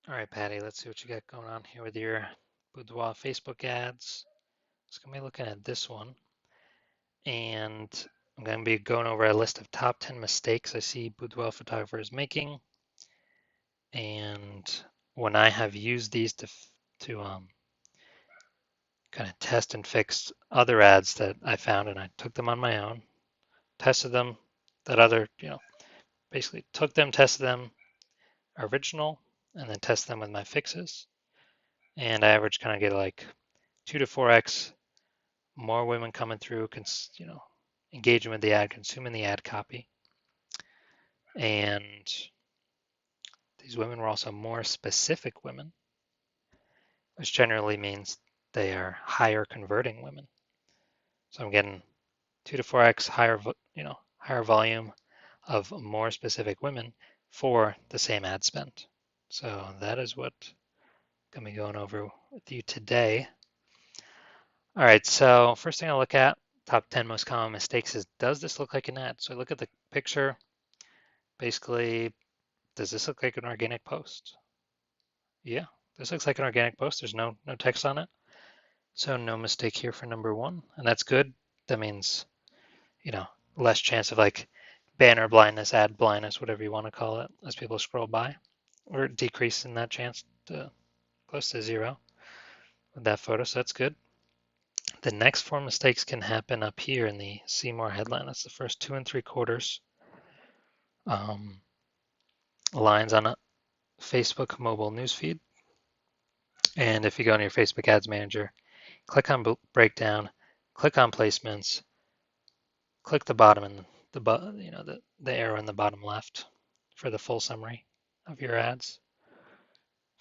All right, Patty, let's see what you got going on here with your Boudoir Facebook ads. So I'm going to be looking at this one, and I'm going to be going over a list of top 10 mistakes I see boudoir photographers making. And when I have used these to kind of test and fix other ads that I found, and I took them on my own, tested them, basically took them, tested them original, and then tested them with my fixes. And I average kind of get like 2 to 4x more women coming through, engaging with the ad, consuming the ad copy. And these women were also more specific women, which generally means they are higher converting women. So I'm getting 2 to 4x higher volume of more specific women for the same ad spend. So that is what I'm going to be going over with you today. All right, so first thing I'll look at, top 10 most common mistakes is, does this look like an ad? So I look at the picture. Basically, does this look like an organic post? Yeah, this looks like an organic post. There's no text on it. So no mistake here for number one. And that's good. That means, you know, less chance of like banner blindness, ad blindness, whatever you want to call it, as people scroll by. Or decreasing that chance to close to zero with that photo. So that's good. The next four mistakes can happen up here in the see more headline. That's the first 2 3/4 lines on a Facebook mobile newsfeed. And if you go into your Facebook Ads Manager, click on breakdown, click on placements, click the bottom and the arrow in the bottom left for the full summary of your ads.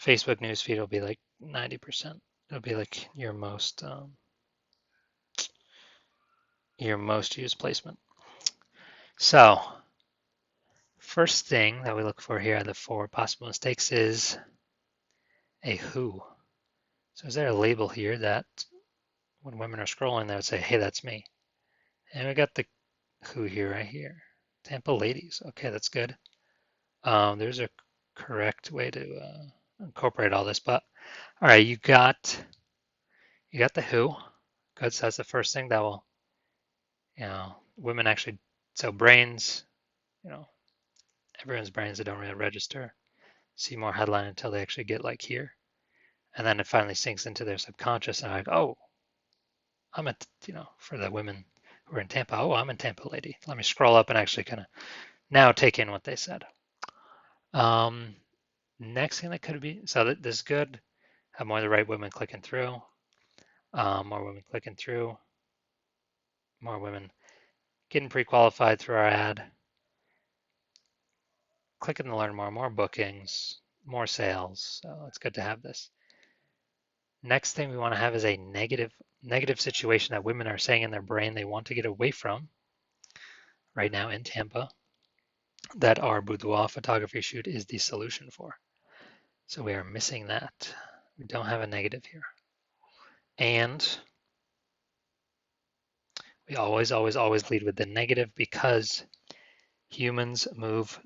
Facebook newsfeed will be like 90%. It'll be like your most used placement. So first thing that we look for here are the four possible mistakes is a who. So is there a label here that when women are scrolling, they would say, hey, that's me. And we got the who here, right here. Tampa ladies. Okay, that's good. There's a correct way to incorporate all this, but all right, you got the who. Good. So that's the first thing that will, women actually. So brains, you know, everyone's brains that don't really register see more headline until they actually get like here, and then it finally sinks into their subconscious, and like, oh, I'm for the women who are in Tampa. Oh, I'm in Tampa lady. Let me scroll up and actually kind of now take in what they said. Um, Next thing that could be, so this is good, have more of the right women clicking through, more women clicking through, more women getting pre-qualified through our ad, clicking to learn more bookings, more sales. So it's good to have this. Next thing we want to have is a negative situation that women are saying in their brain they want to get away from right now in Tampa that our boudoir photography shoot is the solution for. So we are missing that. We don't have a negative here. And we always lead with the negative because humans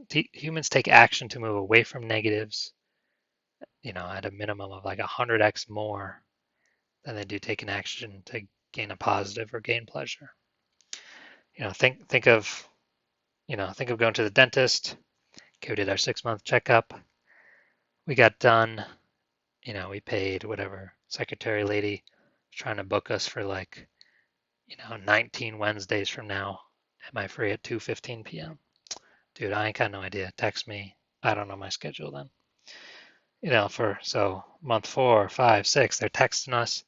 take action to move away from negatives, at a minimum of like 100x more than they do taking action to gain a positive or gain pleasure. Think of going to the dentist. Okay, we did our 6-month checkup. We got done. We paid whatever secretary lady was trying to book us for like 19 Wednesdays from now. Am I free at 2:15 p.m.? Dude, I ain't got no idea. Text me. I don't know my schedule then. So month 4, 5, 6, they're texting us.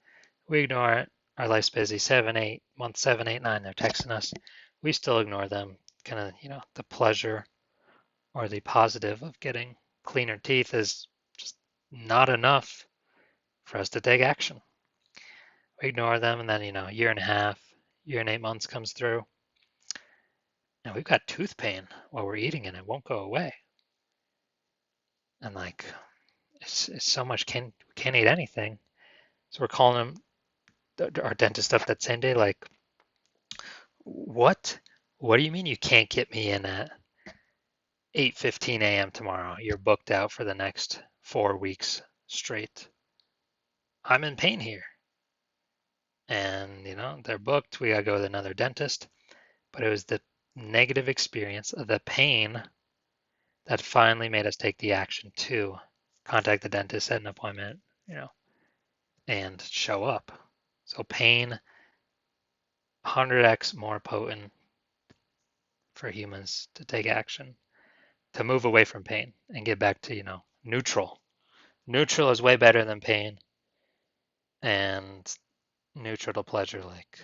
We ignore it. Our life's busy. 7, 8, month 7, 8, 9, they're texting us. We still ignore them. Kind of, the pleasure or the positive of getting cleaner teeth is just not enough for us to take action. We ignore them, and then, a year and a half, year and 8 months comes through. And we've got tooth pain while we're eating and it won't go away. And like, it's so much, can't eat anything. So we're calling our dentist up that same day, like, what do you mean you can't get me in 8:15 a.m. tomorrow. You're booked out for the next 4 weeks straight. I'm in pain here. And, they're booked. We got to go to another dentist. But it was the negative experience of the pain that finally made us take the action to contact the dentist, set an appointment, and show up. So pain, 100x more potent for humans to take action, to move away from pain and get back to, neutral. Neutral is way better than pain, and neutral to pleasure. Like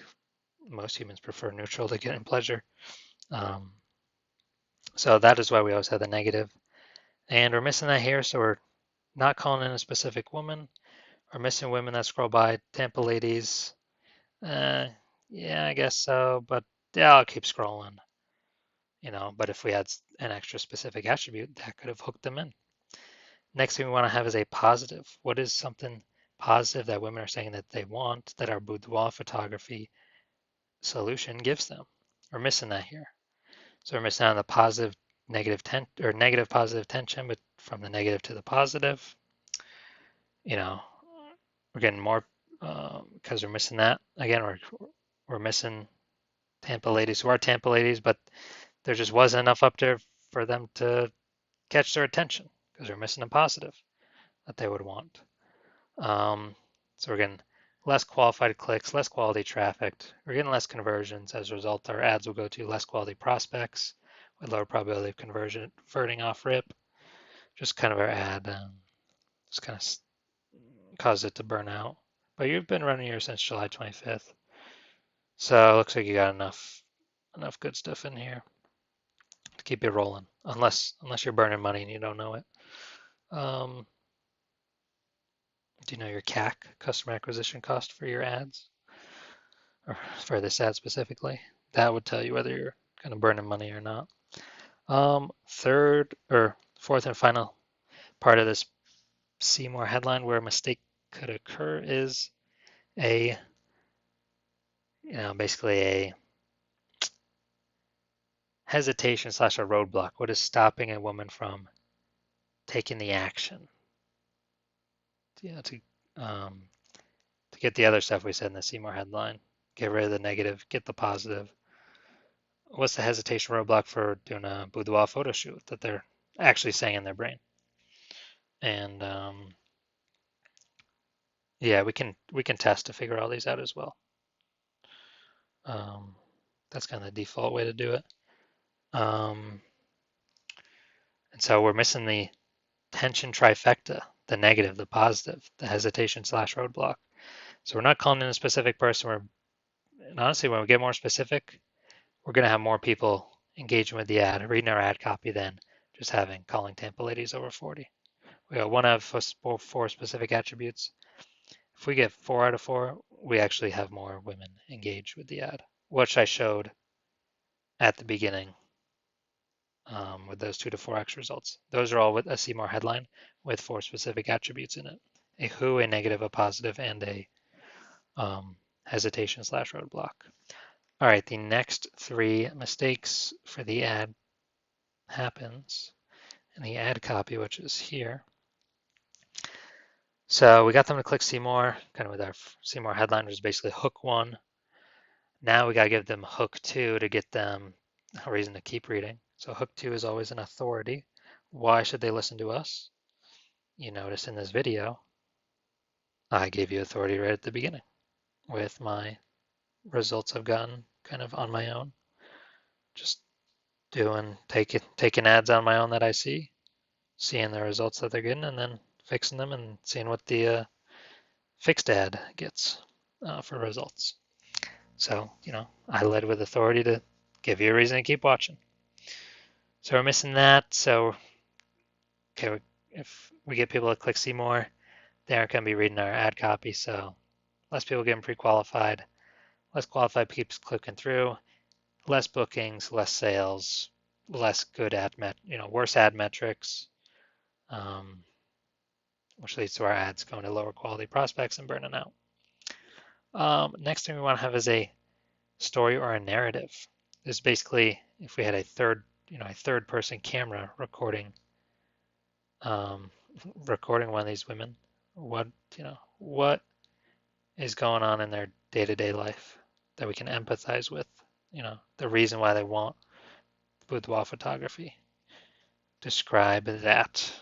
most humans prefer neutral to getting pleasure. Um, so that is why we always have the negative. And we're missing that here, so we're not calling in a specific woman. We're missing women that scroll by. Tampa ladies, yeah, I guess so, but yeah, I'll keep scrolling. But if we had an extra specific attribute, that could have hooked them in. Next thing we want to have is a positive. What is something positive that women are saying that they want that our boudoir photography solution gives them? We're missing that here. So we're missing out on the positive negative positive tension, but from the negative to the positive. We're getting more because we're missing that. Again, we're missing Tampa ladies who are Tampa ladies, but there just wasn't enough up there for them to catch their attention because we're missing a positive that they would want. So we're getting less qualified clicks, less quality traffic. We're getting less conversions. As a result, our ads will go to less quality prospects with lower probability of converting off rip. Just kind of our ad just kind of caused it to burn out. But you've been running here since July 25th. So it looks like you got enough good stuff in here to keep it rolling, unless you're burning money and you don't know it. Do you know your CAC, customer acquisition cost, for your ads, or for this ad specifically? That would tell you whether you're kind of burning money or not. Third or fourth and final part of this see more headline where a mistake could occur is basically a hesitation / a roadblock. What is stopping a woman from taking the action? To get the other stuff we said in the see more headline. Get rid of the negative, get the positive. What's the hesitation roadblock for doing a boudoir photo shoot that they're actually saying in their brain? And yeah, we can test to figure all these out as well. That's kind of the default way to do it. And so we're missing the tension trifecta, the negative, the positive, the hesitation / roadblock. So we're not calling in a specific person. And honestly, when we get more specific, we're going to have more people engaging with the ad, reading our ad copy than just calling Tampa ladies over 40. We got 1 out of 4 specific attributes. If we get 4 out of 4, we actually have more women engage with the ad, which I showed at the beginning with those 2 to 4x results. Those are all with a see more headline with 4 specific attributes in it: a who, a negative, a positive, and a hesitation / roadblock. All right, the next 3 mistakes for the ad happens in the ad copy, which is here. So we got them to click see more, kind of with our see more headline, which is basically hook 1. Now we got to give them hook 2 to get them a reason to keep reading. So hook 2 is always an authority. Why should they listen to us? You notice in this video, I gave you authority right at the beginning with my results I've gotten kind of on my own. Just taking ads on my own that I see, seeing the results that they're getting, and then fixing them and seeing what the fixed ad gets for results. So, I led with authority to give you a reason to keep watching. So we're missing that. So, okay, if we get people to click see more, they aren't going to be reading our ad copy. So less people getting pre-qualified, less qualified keeps clicking through, less bookings, less sales, less good worse ad metrics, which leads to our ads going to lower quality prospects and burning out. Next thing we want to have is a story or a narrative. This is basically if we had a third, a third person camera recording one of these women. What, what is going on in their day-to-day life that we can empathize with, the reason why they want boudoir photography. Describe that.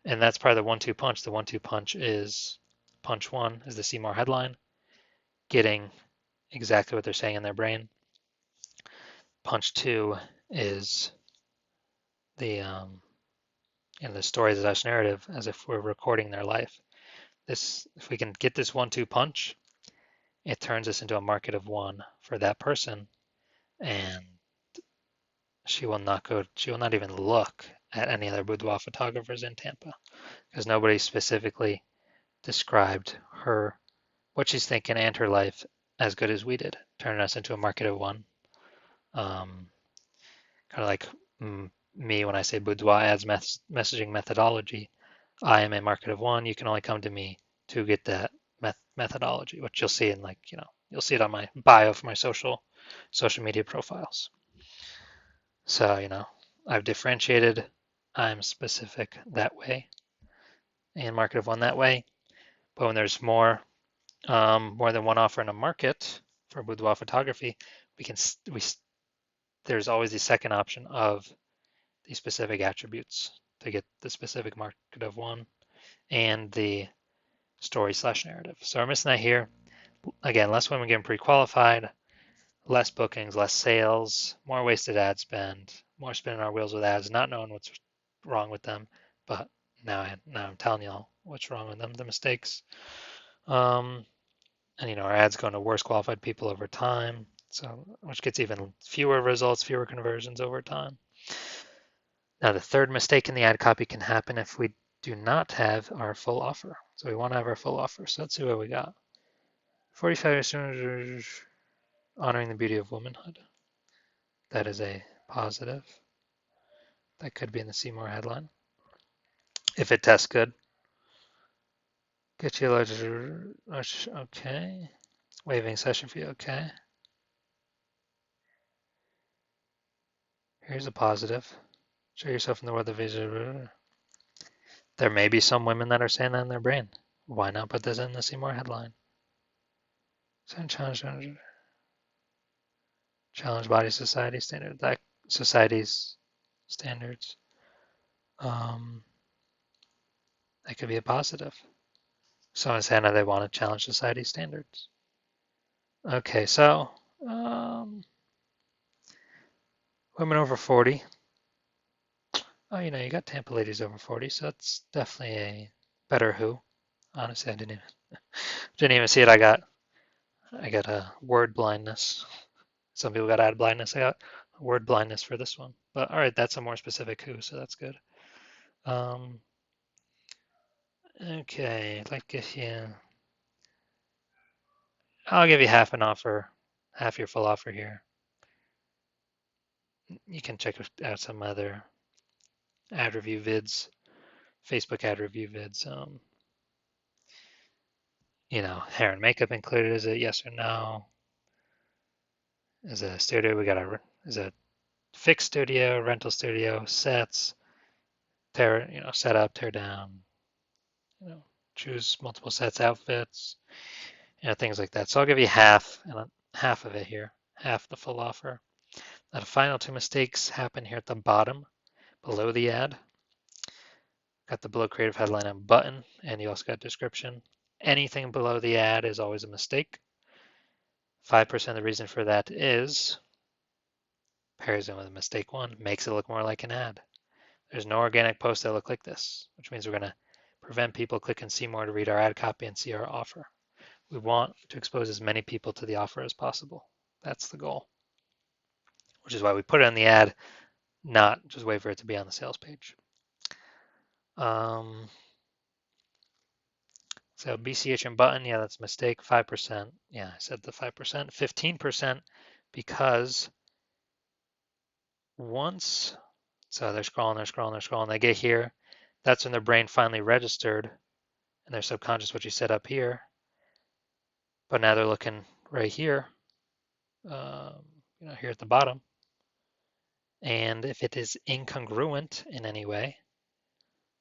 And that's part of the 1-2 punch. The 1-2 punch is punch one is the see more headline, getting exactly what they're saying in their brain. Punch two is the the story/narrative as if we're recording their life. If we can get this 1-2 punch, it turns us into a market of one for that person, and she will not even look at any other boudoir photographers in Tampa because nobody specifically described what she's thinking and her life as good as we did, turning us into a market of one. Kind of like me when I say boudoir ads messaging methodology. I am a market of one. You can only come to me to get that methodology, which you'll see you'll see it on my bio for my social media profiles. So, I've differentiated. I'm specific that way and market of one that way. But when there's more than one offer in a market for boudoir photography, there's always the second option of the specific attributes to get the specific market of one and the story/narrative. So we're missing that here. Again, less women getting pre-qualified, less bookings, less sales, more wasted ad spend, more spinning our wheels with ads, not knowing what's wrong with them. But now I'm telling y'all what's wrong with them, the mistakes. And our ads going to worse qualified people over time, so which gets even fewer results, fewer conversions over time. Now the third mistake in the ad copy can happen if we do not have our full offer. So we want to have our full offer. So let's see what we got. 45 years honoring the beauty of womanhood. That is a positive. That could be in the Seymour headline. If it tests good. Get you larger, okay. Waiving session fee, okay. Here's a positive. Show yourself in the world of visual. There may be some women that are saying that in their brain. Why not put this in the Seymour headline? Challenge body society standard, that society's standards. That could be a positive. Someone's saying that they want to challenge society standards. Okay, so women over 40. Oh, you got Tampa ladies over 40, so that's definitely a better who. Honestly, I didn't even see it. I got a word blindness. Some people got ad blindness. I got word blindness for this one. But all right, that's a more specific who, so that's good. Okay, I'll give you half an offer, half your full offer here. You can check out some other ad review vids, Facebook ad review vids. Hair and makeup included? Is it yes or no? Is it a studio? Is it fixed studio, rental studio, sets, set up, tear down, choose multiple sets, outfits, things like that. So I'll give you half of it here, half the full offer. Now the final two mistakes happen here at the bottom, below the ad. Got the below creative headline and button, and you also got description. Anything below the ad is always a mistake. 5% of the reason for that is pairs in with a mistake one, makes it look more like an ad. There's no organic posts that look like this, which means we're going to prevent people clicking see more to read our ad copy and see our offer. We want to expose as many people to the offer as possible. That's the goal, which is why we put it on the ad, not just wait for it to be on the sales page. So BCH and button, yeah, that's a mistake. 5%, yeah, I said the 5%. 15% because so they're scrolling, they get here. That's when their brain finally registered and their subconscious what you set up here. But now they're looking right here, here at the bottom. And if it is incongruent in any way,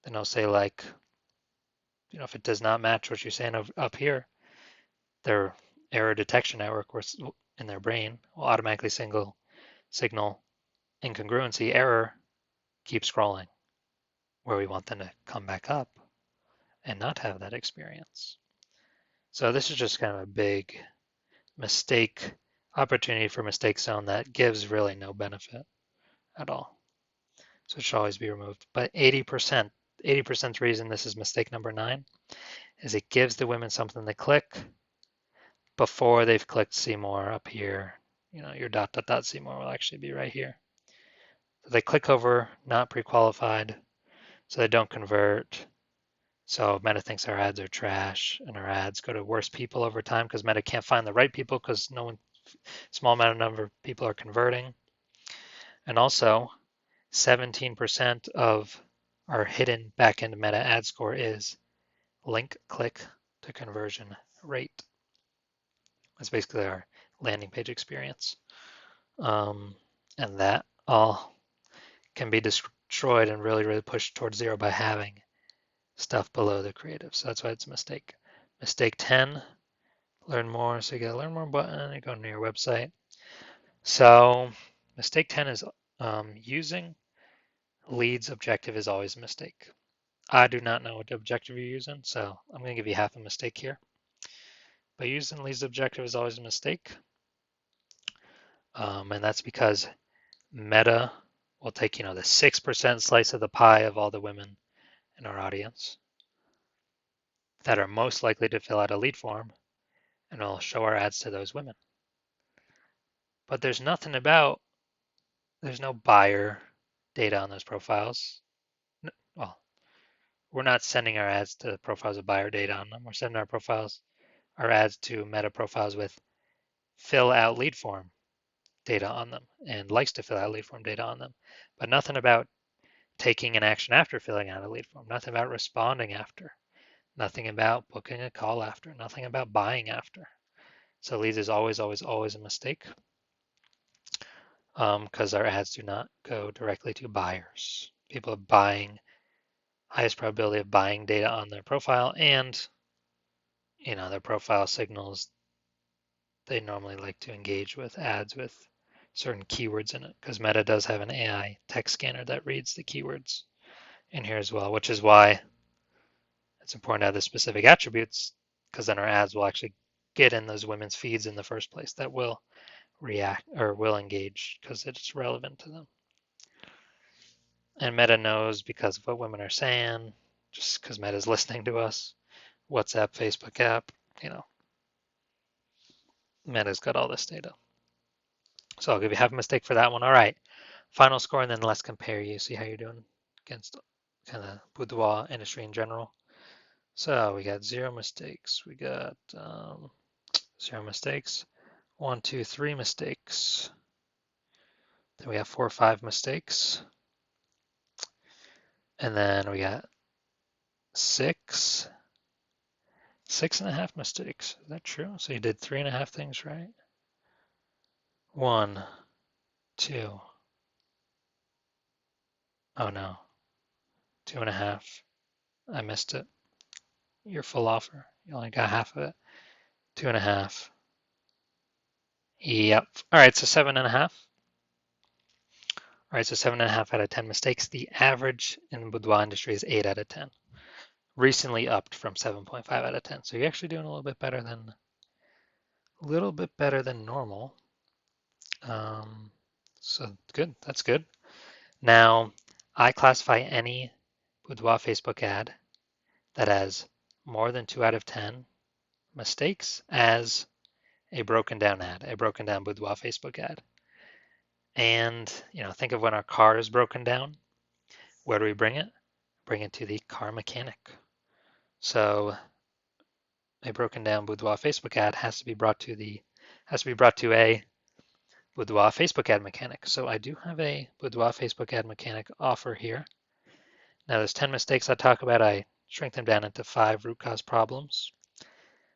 then I'll say like, if it does not match what you're saying up here, their error detection network in their brain will automatically signal incongruency error, keep scrolling, where we want them to come back up and not have that experience. So this is just kind of a big mistake opportunity for mistake zone that gives really no benefit at all. So it should always be removed. But 80% reason this is mistake number 9 is it gives the women something to click before they've clicked see more up here. Your dot dot dot see more will actually be right here. So they click over not pre-qualified, so they don't convert. So Meta thinks our ads are trash, and our ads go to worse people over time because Meta can't find the right people because small amount of number of people are converting. And also, 17% of our hidden backend Meta ad score is link click to conversion rate. That's basically our landing page experience. And that all can be destroyed and really, really pushed towards zero by having stuff below the creative. So that's why it's a mistake. Mistake 10, learn more. So you got a learn more button, you go to your website. So mistake 10 is using leads objective is always a mistake. I do not know what objective you're using, so I'm going to give you half a mistake here. But using leads objective is always a mistake. And that's because Meta will take, the 6% slice of the pie of all the women in our audience that are most likely to fill out a lead form, and it'll show our ads to those women. But there's no buyer data on those profiles. Well, we're not sending our ads to profiles with buyer data on them. We're sending our ads to Meta profiles with fill out lead form data on them and likes to fill out lead form data on them, but nothing about taking an action after filling out a lead form, nothing about responding after, nothing about booking a call after, nothing about buying after. So leads is always, always, always a mistake because our ads do not go directly to buyers. People are buying, highest probability of buying data on their profile, and their profile signals they normally like to engage with ads with certain keywords in it because Meta does have an AI text scanner that reads the keywords in here as well, which is why it's important to have the specific attributes because then our ads will actually get in those women's feeds in the first place that will react or will engage because it's relevant to them. And Meta knows because of what women are saying, just because Meta's listening to us, WhatsApp, Facebook app, Meta's got all this data. So I'll give you half a mistake for that one. All right. Final score, and then let's compare you, see how you're doing against kind of boudoir industry in general. So we got 0 mistakes. We got 0 mistakes. 1, 2, 3 mistakes. Then we have 4 or 5 mistakes. And then we got 6, 6.5 mistakes. Is that true? So you did 3.5 things right. 1, 2. Oh no. 2.5. I missed it. Your full offer. You only got half of it. 2.5. Yep. All right, so 7.5. All right, so 7.5 out of 10 mistakes. The average in the boudoir industry is 8 out of 10. Recently upped from 7.5 out of 10. So you're actually doing a little bit better than normal. So good. That's good. Now, I classify any boudoir Facebook ad that has more than 2 out of 10 mistakes as a broken down ad, a broken down boudoir Facebook ad. And, think of when our car is broken down. Where do we bring it? Bring it to the car mechanic. So a broken down boudoir Facebook ad has to be brought to a boudoir Facebook ad mechanic. So I do have a boudoir Facebook ad mechanic offer here. Now there's 10 mistakes I talk about. I shrink them down into 5 root cause problems.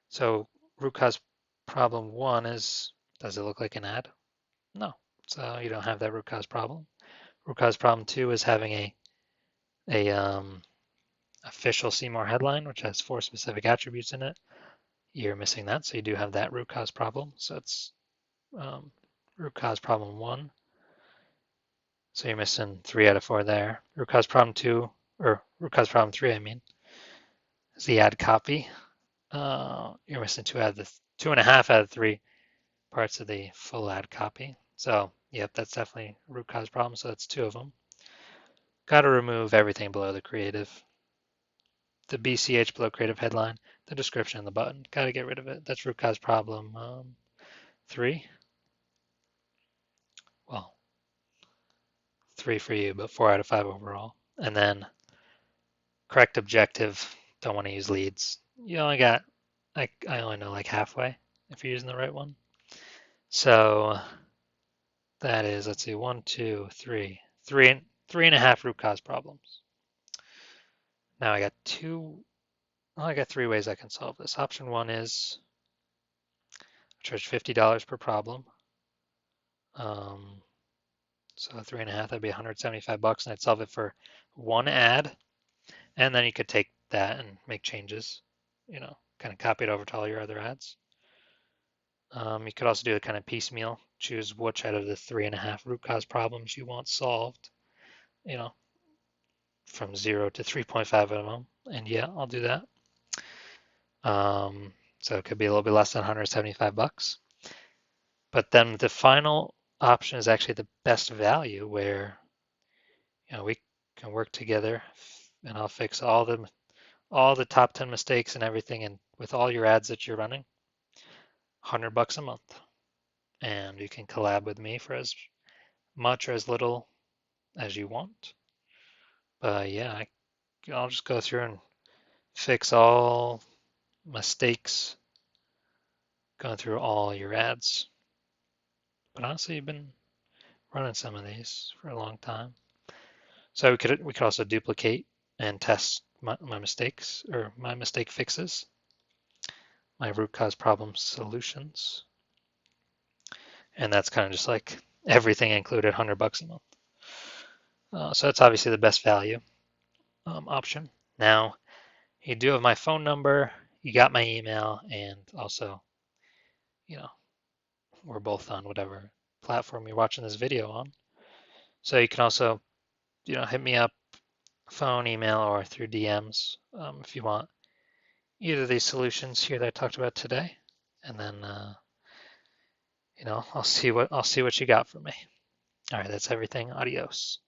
So root cause problem 1 is, does it look like an ad? No. So you don't have that root cause problem. Root cause problem 2 is having a official Seymour headline, which has 4 specific attributes in it. You're missing that, so you do have that root cause problem. So it's root cause problem 1. So you're missing 3 out of 4 there. Root cause problem 2, or root cause problem 3, I mean, is the ad copy. You're missing 2.5 out of 3 parts of the full ad copy. So, yep, that's definitely a root cause problem. So that's 2 of them. Got to remove everything below the creative. The BCH below creative headline, the description, and the button. Got to get rid of it. That's root cause problem 3. Well, 3 for you, but 4 out of 5 overall. And then correct objective, don't want to use leads. You only got, I only know like halfway if you're using the right one. So that is, let's see, 1, 2, 3, 3.5 root cause problems. Now I got I got 3 ways I can solve this. Option 1 is charge $50 per problem. So 3.5, that'd be 175 bucks, and I'd solve it for 1 ad. And then you could take that and make changes, kind of copy it over to all your other ads. You could also do it kind of piecemeal, choose which out of the 3.5 root cause problems you want solved, from 0 to 3.5 of them. And yeah, I'll do that. So it could be a little bit less than 175 bucks. But then the final option is actually the best value, where we can work together, and I'll fix all the top 10 mistakes and everything, and with all your ads that you're running, 100 bucks a month. And you can collab with me for as much or as little as you want. But yeah, I'll just go through and fix all mistakes going through all your ads. But honestly, you've been running some of these for a long time. So we could also duplicate and test my mistakes, or my mistake fixes, my root cause problem solutions. And that's kind of just like everything included, 100 bucks a month. So that's obviously the best value option. Now, you do have my phone number, you got my email, and also, we're both on whatever platform you're watching this video on. So you can also, hit me up, phone, email, or through DMs if you want either of these solutions here that I talked about today. And then, I'll see what you got for me. All right, that's everything. Adios.